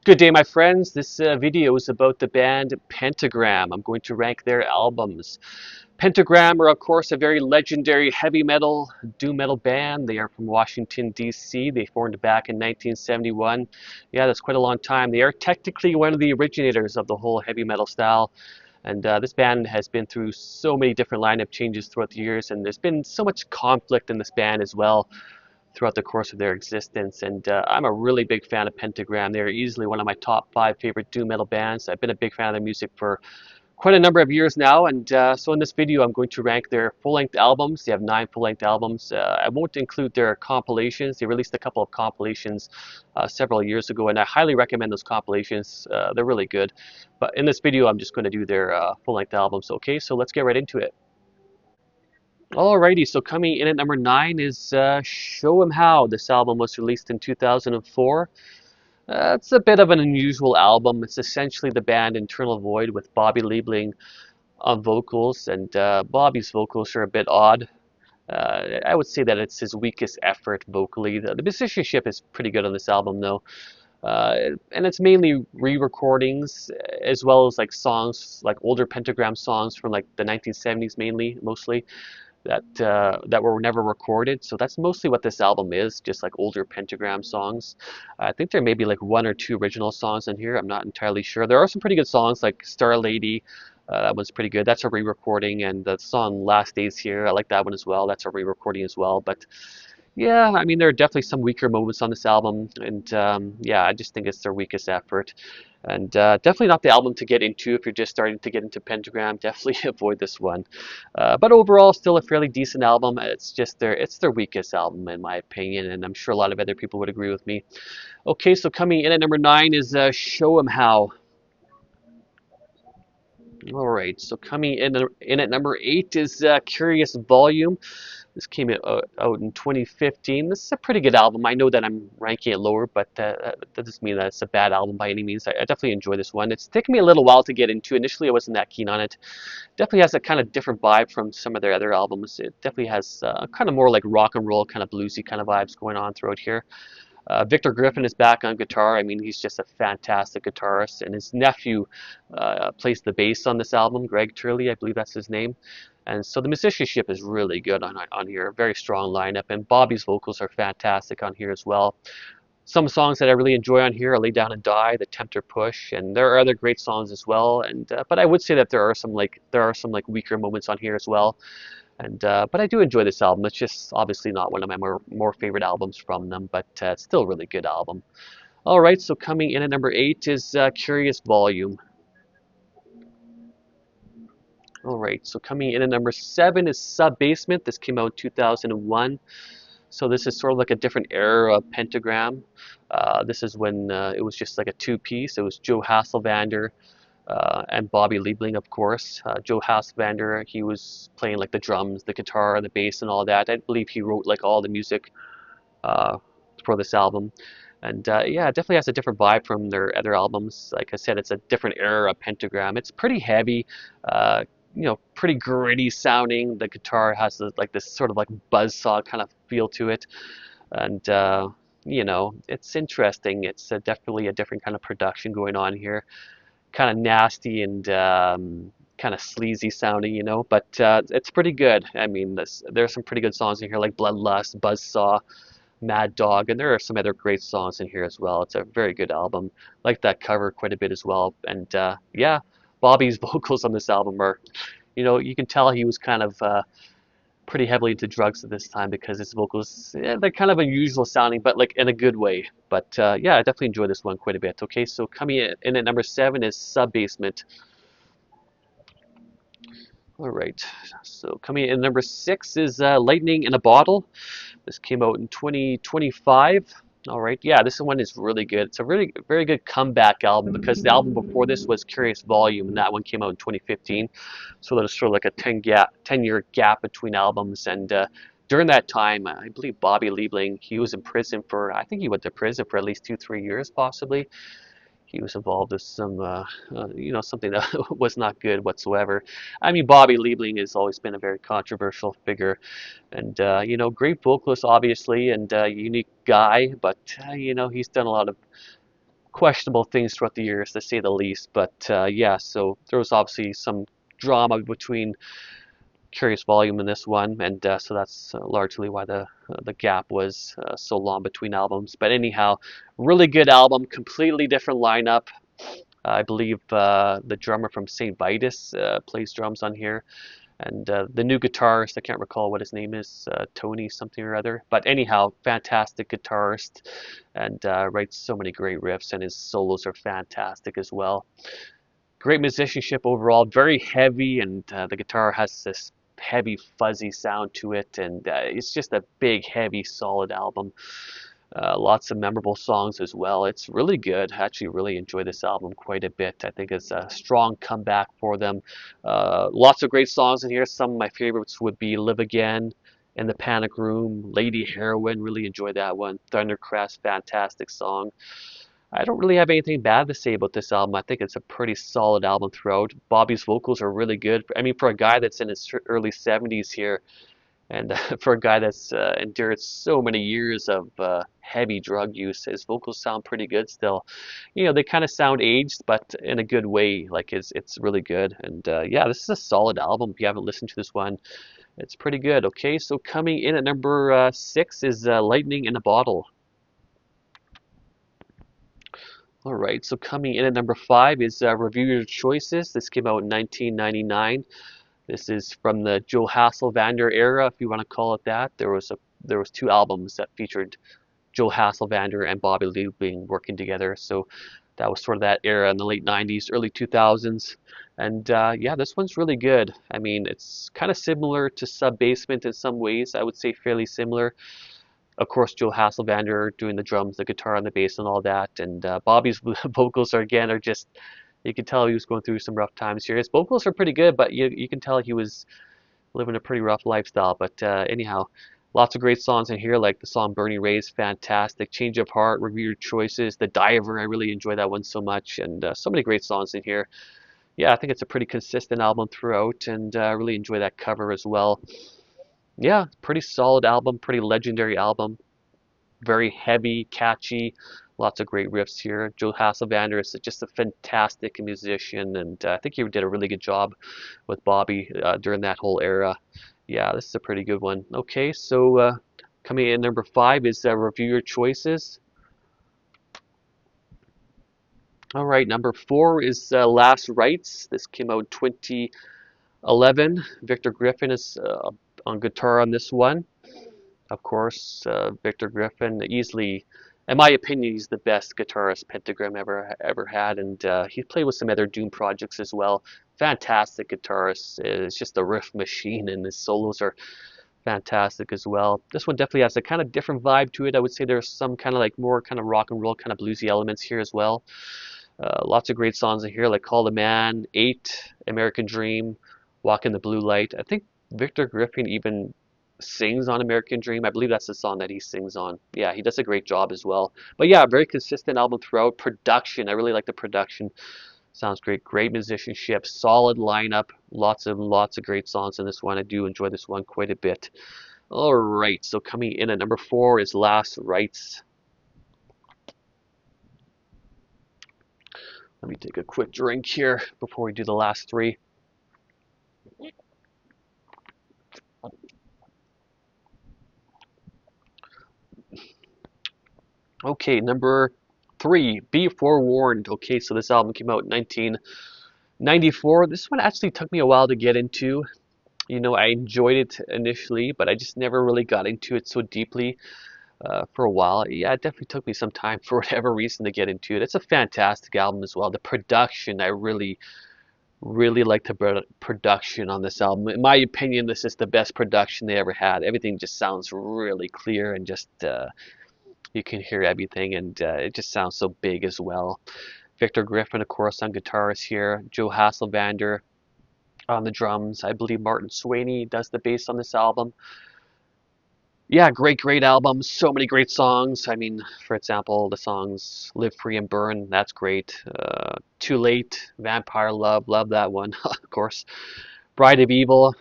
Good day, my friends. This video is about the band Pentagram. I'm going to rank their albums. Pentagram are, of course, a very legendary heavy metal, doom metal band. They are from Washington, D.C. They formed back in 1971. Yeah, that's quite a long time. They are technically one of the originators of the whole heavy metal style. And this band has been through so many different lineup changes throughout the years, and there's been so much conflict in this band as well throughout the course of their existence. And I'm a really big fan of Pentagram. They're easily one of my top 5 favorite doom metal bands. I've been a big fan of their music for quite a number of years now. And so in this video, I'm going to rank their full-length albums. They have 9 full-length albums. I won't include their compilations. They released a couple of compilations several years ago, and I highly recommend those compilations. They're really good. But in this video, I'm just going to do their full-length albums. Okay, so let's get right into it. Alrighty, so coming in at number 9 is Show 'Em How. This album was released in 2004. It's a bit of an unusual album. It's essentially the band Internal Void with Bobby Liebling on vocals, and Bobby's vocals are a bit odd. I would say that it's his weakest effort vocally. The musicianship is pretty good on this album, though. And it's mainly re-recordings as well as like songs, like older Pentagram songs from like the 1970s mainly, mostly that were never recorded. So that's mostly what this album is, just like older Pentagram songs. I think there may be like 1 or 2 original songs in here. I'm not entirely sure. There are some pretty good songs like Star Lady. That one's pretty good. That's a re-recording, and the song Last Days Here, I like that one as well. That's a re-recording as well. But yeah, I mean, there are definitely some weaker moments on this album, and yeah, I just think it's their weakest effort. And definitely not the album to get into if you're just starting to get into Pentagram. Definitely avoid this one. But overall, still a fairly decent album. It's their weakest album in my opinion, and I'm sure a lot of other people would agree with me. Okay, so coming in at number 9 is Show 'Em How. All right, so coming in at number 8 is Curious Volume. This came out in 2015. This is a pretty good album. I know that I'm ranking it lower, but that doesn't mean that it's a bad album by any means. I definitely enjoy this one. It's taken me a little while to get into. Initially, I wasn't that keen on it. Definitely has a kind of different vibe from some of their other albums. It definitely has kind of more like rock and roll, kind of bluesy kind of vibes going on throughout here. Victor Griffin is back on guitar. I mean, he's just a fantastic guitarist, and his nephew plays the bass on this album, Greg Turley, I believe that's his name. And so the musicianship is really good on here, very strong lineup, and Bobby's vocals are fantastic on here as well. Some songs that I really enjoy on here are Lay Down and Die, The Tempter Push, and there are other great songs as well. And but I would say that there are some like weaker moments on here as well. And but I do enjoy this album. It's just obviously not one of my more favorite albums from them, but it's still a really good album. All right, so coming in at number 8 is Curious Volume. All right, so coming in at number 7 is Sub Basement. This came out in 2001. So this is sort of like a different era of Pentagram. This is when it was just like a 2-piece. It was Joe Hasselvander and Bobby Liebling, of course. Joe Hasselvander, he was playing like the drums, the guitar, the bass, and all that. I believe he wrote like all the music uh, for this album. And yeah, it definitely has a different vibe from their other albums. Like I said, it's a different era of Pentagram. It's pretty heavy, pretty gritty sounding. The guitar has like this sort of like buzzsaw kind of feel to it. And it's interesting. It's definitely a different kind of production going on here, kind of nasty and kind of sleazy sounding, but it's pretty good. I mean, there's some pretty good songs in here like Bloodlust, Buzzsaw, Mad Dog, and there are some other great songs in here as well. It's a very good album. Like that cover quite a bit as well. And yeah, Bobby's vocals on this album are, you can tell he was kind of pretty heavily into drugs at this time because his vocals, they're kind of unusual sounding, but like in a good way. But yeah, I definitely enjoy this one quite a bit. Okay, so coming in at number 7 is Sub Basement. All right, so coming in at number 6 is Lightning in a Bottle. This came out in 2025. All right, yeah, this one is really good. It's a really very good comeback album because the album before this was Curious Volume, and that one came out in 2015. So there's sort of like a 10-year gap between albums. And during that time, I believe Bobby Liebling, he was in prison for, I think he went to prison for at least 2-3 years, possibly. He was involved with some, something that was not good whatsoever. I mean, Bobby Liebling has always been a very controversial figure, and great vocalist, obviously, and unique guy. But he's done a lot of questionable things throughout the years, to say the least. But yeah, so there was obviously some drama between Curious Volume and this one, and so that's largely why the gap was so long between albums. But anyhow, really good album, completely different lineup. I believe the drummer from St. Vitus plays drums on here, and the new guitarist, I can't recall what his name is, Tony something or other. But anyhow, fantastic guitarist, and writes so many great riffs, and his solos are fantastic as well. Great musicianship overall, very heavy, and the guitar has this heavy, fuzzy sound to it, and it's just a big, heavy, solid album. Lots of memorable songs as well. It's really good. I actually really enjoy this album quite a bit. I think it's a strong comeback for them. Lots of great songs in here. Some of my favorites would be Live Again, In the Panic Room, Lady Heroin, really enjoy that one. Thundercrest, fantastic song. I don't really have anything bad to say about this album. I think it's a pretty solid album throughout. Bobby's vocals are really good. I mean, for a guy that's in his early 70s here, and for a guy that's endured so many years of heavy drug use, his vocals sound pretty good still. You know, they kind of sound aged, but in a good way. Like it's really good. And yeah, this is a solid album. If you haven't listened to this one, it's pretty good. Okay, so coming in at number 6 is Lightning in a Bottle. All right, so coming in at number 5 is Review Your Choices. This came out in 1999. This is from the Joe Hasselvander era, if you want to call it that. There was 2 albums that featured Joe Hasselvander and Bobby Liebling working together. So that was sort of that era in the late 90s, early 2000s. And yeah, this one's really good. I mean, it's kind of similar to Sub Basement in some ways. I would say fairly similar. Of course, Joe Hasselvander doing the drums, the guitar, and the bass, and all that. And Bobby's vocals are just, you can tell he was going through some rough times here. His vocals are pretty good, but you can tell he was living a pretty rough lifestyle. But anyhow, lots of great songs in here, like the song Burning Rays, fantastic. Change of Heart, Review Your Choices, The Diver, I really enjoy that one so much. And so many great songs in here. Yeah, I think it's a pretty consistent album throughout, and I really enjoy that cover as well. Yeah, pretty solid album, pretty legendary album. Very heavy, catchy, lots of great riffs here. Joe Hasselvander is just a fantastic musician, and I think he did a really good job with Bobby during that whole era. Yeah, this is a pretty good one. Okay, so coming in number 5 is Review Your Choices. All right, number 4 is Last Rites. This came out in 2011. Victor Griffin is on guitar on this one. Of course, Victor Griffin, easily, in my opinion, he's the best guitarist Pentagram ever had, and he played with some other Doom projects as well. Fantastic guitarist. It's just a riff machine, and his solos are fantastic as well. This one definitely has a kind of different vibe to it. I would say there's some kind of like more kind of rock and roll, kind of bluesy elements here as well. Lots of great songs in here, like Call the Man, 8, American Dream, Walk in the Blue Light. I think Victor Griffin even sings on American Dream. I believe that's the song that he sings on. Yeah, he does a great job as well. But yeah, very consistent album throughout. Production, I really like the production. Sounds great. Great musicianship, solid lineup, lots of great songs in this one. I do enjoy this one quite a bit. All right, so coming in at number 4 is Last Rites. Let me take a quick drink here before we do the last 3. Okay, number 3, Be Forewarned. Okay, so this album came out in 1994. This one actually took me a while to get into. You know, I enjoyed it initially, but I just never really got into it so deeply for a while. Yeah, it definitely took me some time for whatever reason to get into it. It's a fantastic album as well. The production, I really like the production on this album. In my opinion, this is the best production they ever had. Everything just sounds really clear, and just you can hear everything, and it just sounds so big as well. Victor Griffin, of course, on guitars here. Joe Hasselvander on the drums. I believe Martin Sweeney does the bass on this album. Yeah, great album. So many great songs. I mean, for example, the songs Live Free and Burn, that's great. Too Late, Vampire Love, love that one, of course. Bride of Evil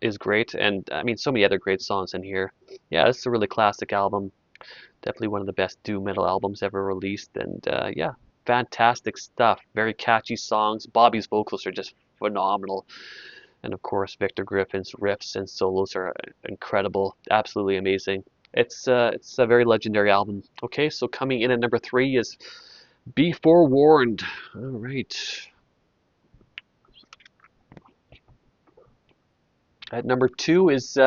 is great. And I mean, so many other great songs in here. Yeah, it's a really classic album. Definitely one of the best doom metal albums ever released. And yeah, fantastic stuff. Very catchy songs. Bobby's vocals are just phenomenal. And of course, Victor Griffin's riffs and solos are incredible, absolutely amazing. It's a very legendary album. Okay, so coming in at number 3 is Be Forewarned. All right. At number 2 is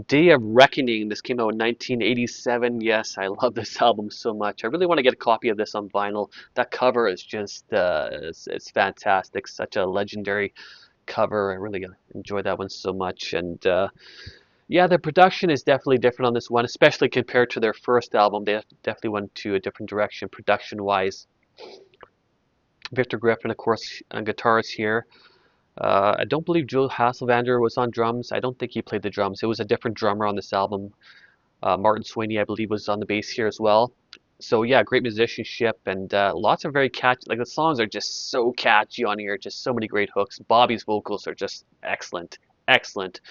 Day of Reckoning. This came out in 1987. Yes, I love this album so much. I really want to get a copy of this on vinyl. That cover is just it's fantastic. Such a legendary cover. I really enjoy that one so much. And yeah, the production is definitely different on this one, especially compared to their first album. They definitely went to a different direction production-wise. Victor Griffin, of course, on guitars here. I don't believe Joe Hasselvander was on drums. I don't think he played the drums. It was a different drummer on this album. Martin Sweeney, I believe, was on the bass here as well. So yeah, great musicianship and lots of very catchy. Like the songs are just so catchy on here. Just so many great hooks. Bobby's vocals are just excellent, excellent.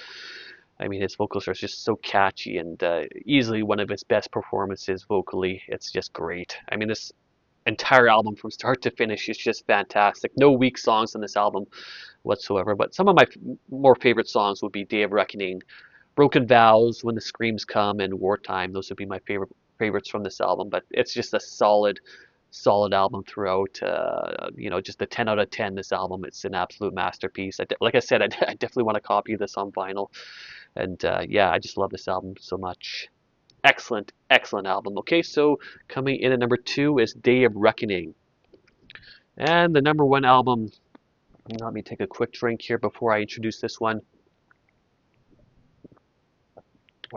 I mean, his vocals are just so catchy and easily one of his best performances vocally. It's just great. I mean, this entire album from start to finish is just fantastic. No weak songs on this album whatsoever. But some of my more favorite songs would be Day of Reckoning, Broken Vows, When the Screams Come, and Wartime. Those would be my favorites from this album. But it's just a solid album throughout. You know, just a 10 out of 10. This album, it's an absolute masterpiece. Like I said, I definitely want to copy this on vinyl. And yeah, I just love this album so much. Excellent, excellent album. Okay, so coming in at number 2 is Day of Reckoning. And the number 1 album, let me take a quick drink here before I introduce this one.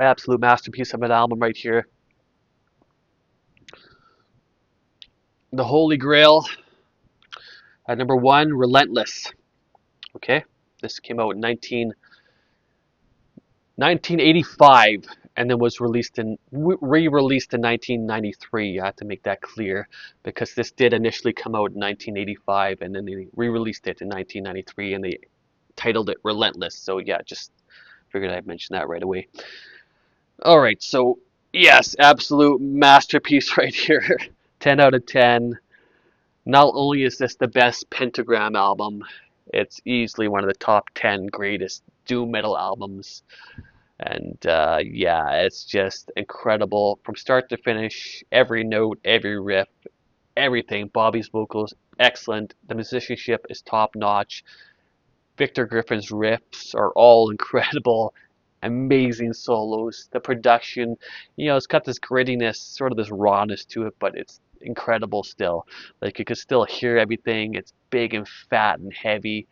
Absolute masterpiece of an album right here. The Holy Grail. At number 1, Relentless. Okay, this came out in 1985 and then was re-released in 1993. I have to make that clear because this did initially come out in 1985 and then they re-released it in 1993 and they titled it Relentless. So yeah, just figured I'd mention that right away. All right, so yes, absolute masterpiece right here. 10 out of 10. Not only is this the best Pentagram album, it's easily one of the top 10 greatest doom metal albums. And yeah, it's just incredible from start to finish. Every note, every riff, everything. Bobby's vocals, excellent. The musicianship is top notch. Victor Griffin's riffs are all incredible. Amazing solos. The production, you know, it's got this grittiness, sort of this rawness to it, but it's incredible still. Like you can still hear everything. It's big and fat and heavy.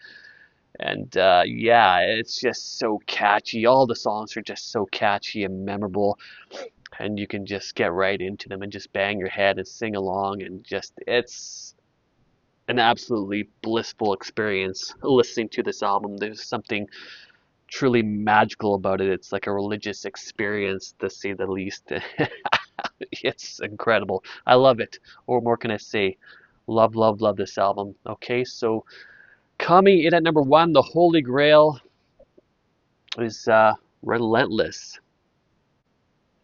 And yeah, it's just so catchy. All the songs are just so catchy and memorable. And you can just get right into them and just bang your head and sing along. And just, it's an absolutely blissful experience listening to this album. There's something truly magical about it. It's like a religious experience, to say the least. It's incredible. I love it. What more can I say? Love, love, love this album. Okay, so coming in at number 1, The Holy Grail is Relentless.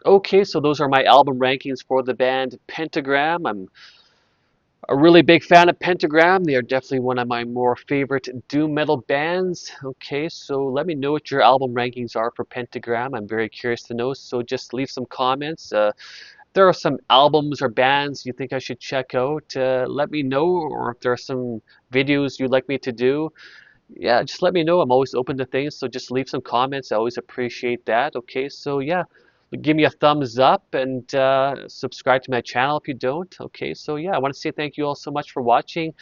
Okay, so those are my album rankings for the band Pentagram. I'm a really big fan of Pentagram. They are definitely one of my more favorite doom metal bands. Okay, so let me know what your album rankings are for Pentagram. I'm very curious to know, so just leave some comments. There are some albums or bands you think I should check out, let me know, or if there are some videos you'd like me to do, yeah, just let me know. I'm always open to things, so just leave some comments. I always appreciate that. Okay, so yeah, give me a thumbs up and subscribe to my channel if you don't. Okay, so yeah, I want to say thank you all so much for watching,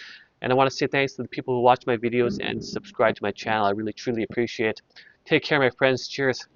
and I want to say thanks to the people who watch my videos and subscribe to my channel. I really truly appreciate it. Take care, my friends. Cheers.